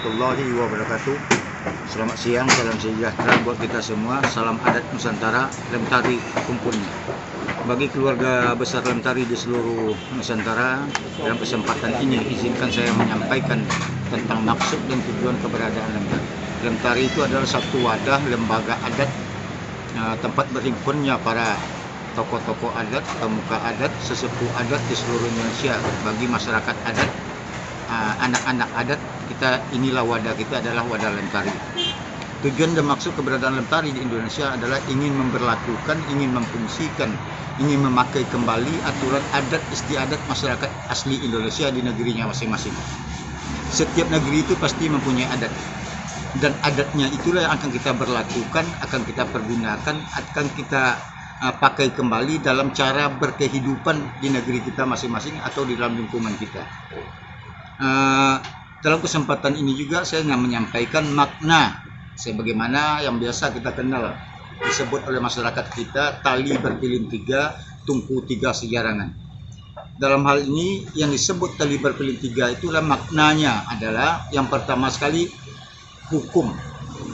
warahmatullahi wabarakatuh. Selamat siang, salam sejahtera buat kita semua. Salam adat Nusantara, Lemtari kumpulnya. Bagi keluarga besar Lemtari di seluruh Nusantara, dalam kesempatan ini izinkan saya menyampaikan tentang maksud dan tujuan keberadaan Lemtari. Lemtari itu adalah satu wadah lembaga adat, tempat berhimpunnya para tokoh-tokoh adat, pemuka adat, sesepuh adat di seluruh Indonesia. Bagi masyarakat adat, anak-anak adat, inilah wadah kita adalah wadah Lemtari. Tujuan dan maksud keberadaan Lemtari di Indonesia adalah ingin memberlakukan, ingin memfungsikan, ingin memakai kembali aturan adat istiadat masyarakat asli Indonesia di negerinya masing-masing. Setiap negeri itu pasti mempunyai adat, dan adatnya itulah yang akan kita berlakukan, akan kita pergunakan, akan kita pakai kembali dalam cara berkehidupan di negeri kita masing-masing atau di dalam lingkungan kita. Dalam kesempatan ini juga saya ingin menyampaikan makna sebagaimana yang biasa kita kenal, disebut oleh masyarakat kita tali berpilin tiga, tungku tiga sejarangan. Dalam hal ini yang disebut tali berpilin tiga itulah maknanya adalah yang pertama sekali hukum.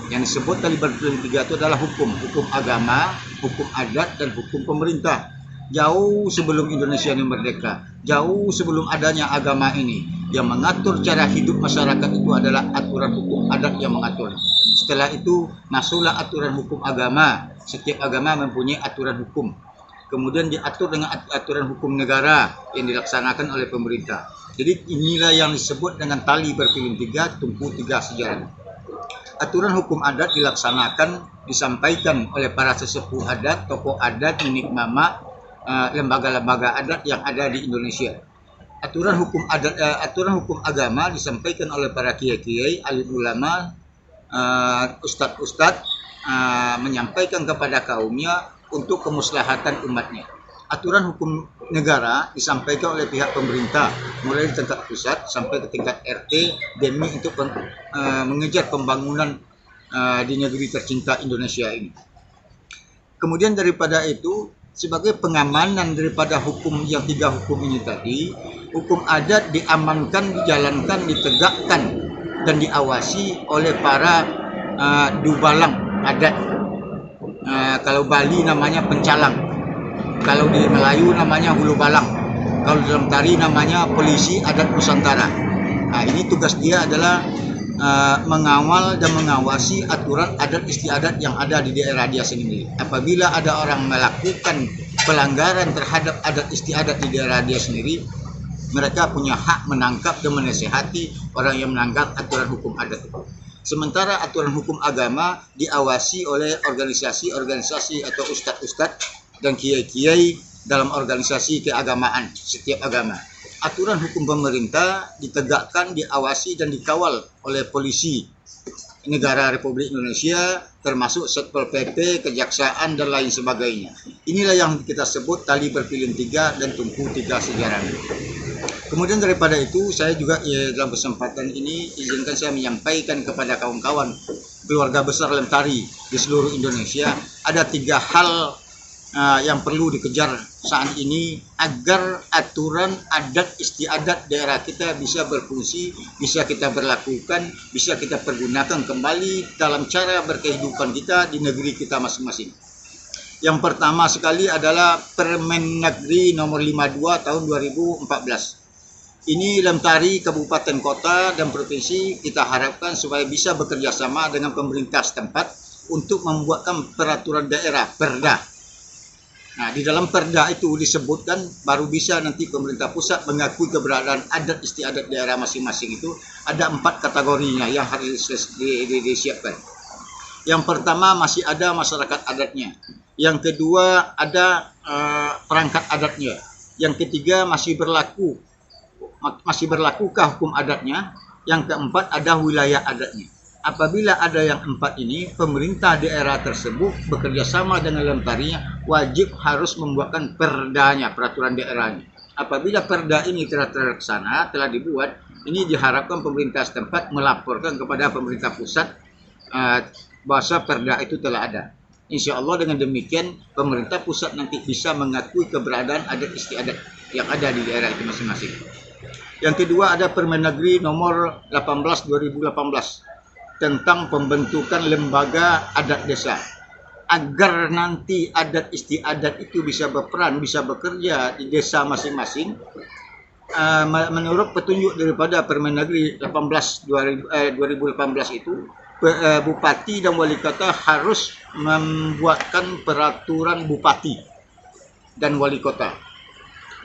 Yang disebut tali berpilin tiga itu adalah hukum agama, hukum adat, dan hukum pemerintah. Jauh sebelum Indonesia ini merdeka, jauh sebelum adanya agama ini, yang mengatur cara hidup masyarakat itu adalah aturan hukum adat yang mengatur. Setelah itu masuklah aturan hukum agama. Setiap agama mempunyai aturan hukum. Kemudian diatur dengan aturan hukum negara yang dilaksanakan oleh pemerintah. Jadi inilah yang disebut dengan tali berpilin tiga, tungku tiga sejarangan. Aturan hukum adat dilaksanakan, disampaikan oleh para sesepuh adat, tokoh adat, nenek mama, lembaga-lembaga adat yang ada di Indonesia. Aturan hukum adat, aturan hukum agama disampaikan oleh para kiai-kiai, alim ulama, ustadz-ustadz, menyampaikan kepada kaumnya untuk kemaslahatan umatnya. Aturan hukum negara disampaikan oleh pihak pemerintah, mulai di tingkat pusat sampai ke tingkat RT, demi untuk mengejar pembangunan di negeri tercinta Indonesia ini. Kemudian daripada itu, sebagai pengamanan daripada hukum yang tiga hukum ini tadi, hukum adat diamankan, dijalankan, ditegakkan, dan diawasi oleh para dubalang adat. Kalau Bali namanya pencalang, kalau di Melayu namanya hulu balang, kalau dalam tari namanya polisi adat Nusantara. Nah, ini tugas dia adalah mengawal dan mengawasi aturan adat istiadat yang ada di daerah dia sendiri. Apabila ada orang melakukan pelanggaran terhadap adat istiadat di daerah dia sendiri, mereka punya hak menangkap dan menasihati orang yang melanggar aturan hukum adat. Sementara aturan hukum agama diawasi oleh organisasi-organisasi atau ustadz-ustadz dan kiai-kiai dalam organisasi keagamaan setiap agama. Aturan hukum pemerintah ditegakkan, diawasi, dan dikawal oleh polisi negara Republik Indonesia, termasuk Satpol PP, kejaksaan, dan lain sebagainya. Inilah yang kita sebut tali berpilin tiga dan tungku tiga sejarangan. Kemudian daripada itu, saya juga dalam kesempatan ini izinkan saya menyampaikan kepada kawan-kawan keluarga besar Lemtari di seluruh Indonesia, ada tiga hal yang perlu dikejar saat ini agar aturan adat istiadat daerah kita bisa berfungsi, bisa kita berlakukan, bisa kita pergunakan kembali dalam cara berkehidupan kita di negeri kita masing-masing. Yang pertama sekali adalah Permendagri nomor 52 tahun 2014. Ini Lemtari, kabupaten, kota, dan provinsi kita harapkan supaya bisa bekerja sama dengan pemerintah setempat untuk membuatkan peraturan daerah, perda. Nah, di dalam perda itu disebutkan baru bisa nanti pemerintah pusat mengakui keberadaan adat istiadat daerah masing-masing itu. Ada 4 kategorinya yang harus disiapkan. Yang pertama masih ada masyarakat adatnya. Yang kedua ada perangkat adatnya. Yang ketiga masih berlakukah hukum adatnya. Yang keempat ada wilayah adatnya. Apabila ada yang 4 ini, pemerintah daerah tersebut bekerja sama dengan Lemtarinya wajib harus membuatkan perdanya, peraturan daerahnya. Apabila perda ini telah terlaksana, telah dibuat, ini diharapkan pemerintah setempat melaporkan kepada pemerintah pusat bahwa perda itu telah ada. Insya Allah dengan demikian pemerintah pusat nanti bisa mengakui keberadaan adat istiadat yang ada di daerah itu masing-masing. Yang kedua ada Permendagri nomor 18 2018 tentang pembentukan lembaga adat desa. Agar nanti adat istiadat itu bisa berperan, bisa bekerja di desa masing-masing, menurut petunjuk daripada Permendagri 2018 itu, bupati dan wali kota harus membuatkan peraturan bupati dan wali kota.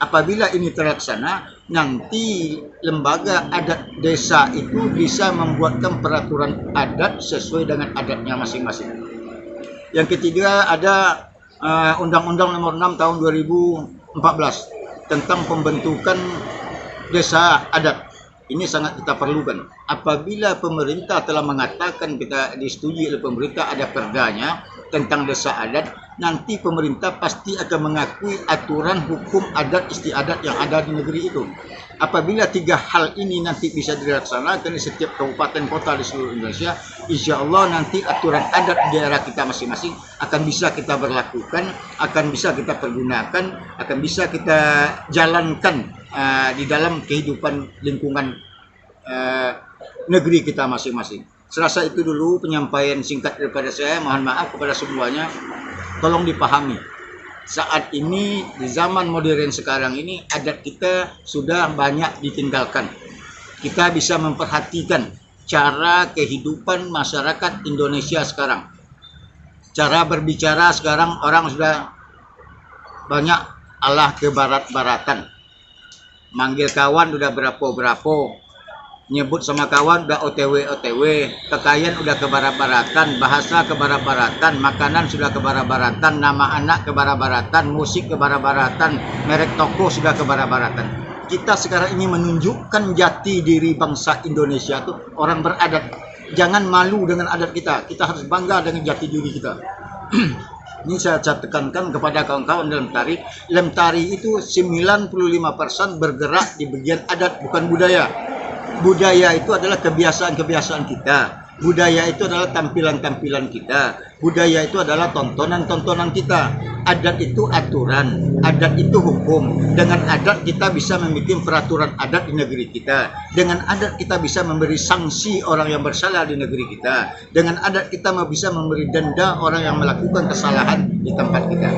Apabila ini terlaksana, nanti lembaga adat desa itu bisa membuatkan peraturan adat sesuai dengan adatnya masing-masing. Yang ketiga ada Undang-Undang Nomor 6 Tahun 2014 tentang pembentukan desa adat. Ini sangat kita perlukan. Apabila pemerintah telah mengatakan, kita disetujui oleh pemerintah, ada perdanya tentang desa adat, nanti pemerintah pasti akan mengakui aturan hukum adat istiadat yang ada di negeri itu. Apabila tiga hal ini nanti bisa dilaksanakan di setiap kabupaten kota di seluruh Indonesia, insya Allah nanti aturan adat di daerah kita masing-masing akan bisa kita berlakukan, akan bisa kita pergunakan, akan bisa kita jalankan di dalam kehidupan lingkungan negeri kita masing-masing. Serasa itu dulu penyampaian singkat daripada saya. Mohon maaf kepada semuanya. Tolong dipahami. Saat ini di zaman modern sekarang ini adat kita sudah banyak ditinggalkan. Kita bisa memperhatikan cara kehidupan masyarakat Indonesia sekarang. Cara berbicara sekarang orang sudah banyak alah ke barat-baratan. Manggil kawan udah berapa-berapa. Nyebut sama kawan udah OTW, kekayaan udah kebarat-baratan, bahasa kebarat-baratan, makanan sudah kebarat-baratan, nama anak kebarat-baratan, musik kebarat-baratan, merek toko sudah kebarat-baratan. Kita sekarang ini menunjukkan jati diri bangsa Indonesia tuh orang beradat. Jangan malu dengan adat kita. Kita harus bangga dengan jati diri kita. Ini saya tekankan kepada kawan-kawan dalam tari. Dalam tari itu 95% bergerak di bagian adat, bukan budaya. Budaya itu adalah kebiasaan-kebiasaan kita. Budaya itu adalah tampilan-tampilan kita. Budaya itu adalah tontonan-tontonan kita. Adat itu aturan, adat itu hukum. Dengan adat kita bisa membuat peraturan adat di negeri kita. Dengan adat kita bisa memberi sanksi orang yang bersalah di negeri kita. Dengan adat kita bisa memberi denda orang yang melakukan kesalahan di tempat kita.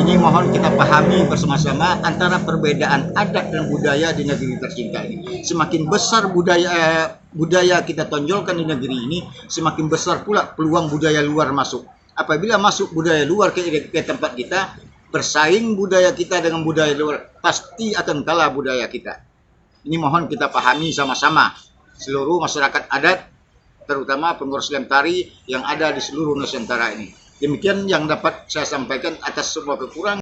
Ini mohon kita pahami bersama-sama antara perbedaan adat dan budaya di negeri tercinta ini. Semakin besar budaya kita tonjolkan di negeri ini, semakin besar pula peluang budaya luar masuk. Apabila masuk budaya luar ke tempat kita, bersaing budaya kita dengan budaya luar, pasti akan kalah budaya kita. Ini mohon kita pahami sama-sama. Seluruh masyarakat adat, terutama pengurus Lentari yang ada di seluruh Nusantara ini. Demikian yang dapat saya sampaikan atas semua kekurangan.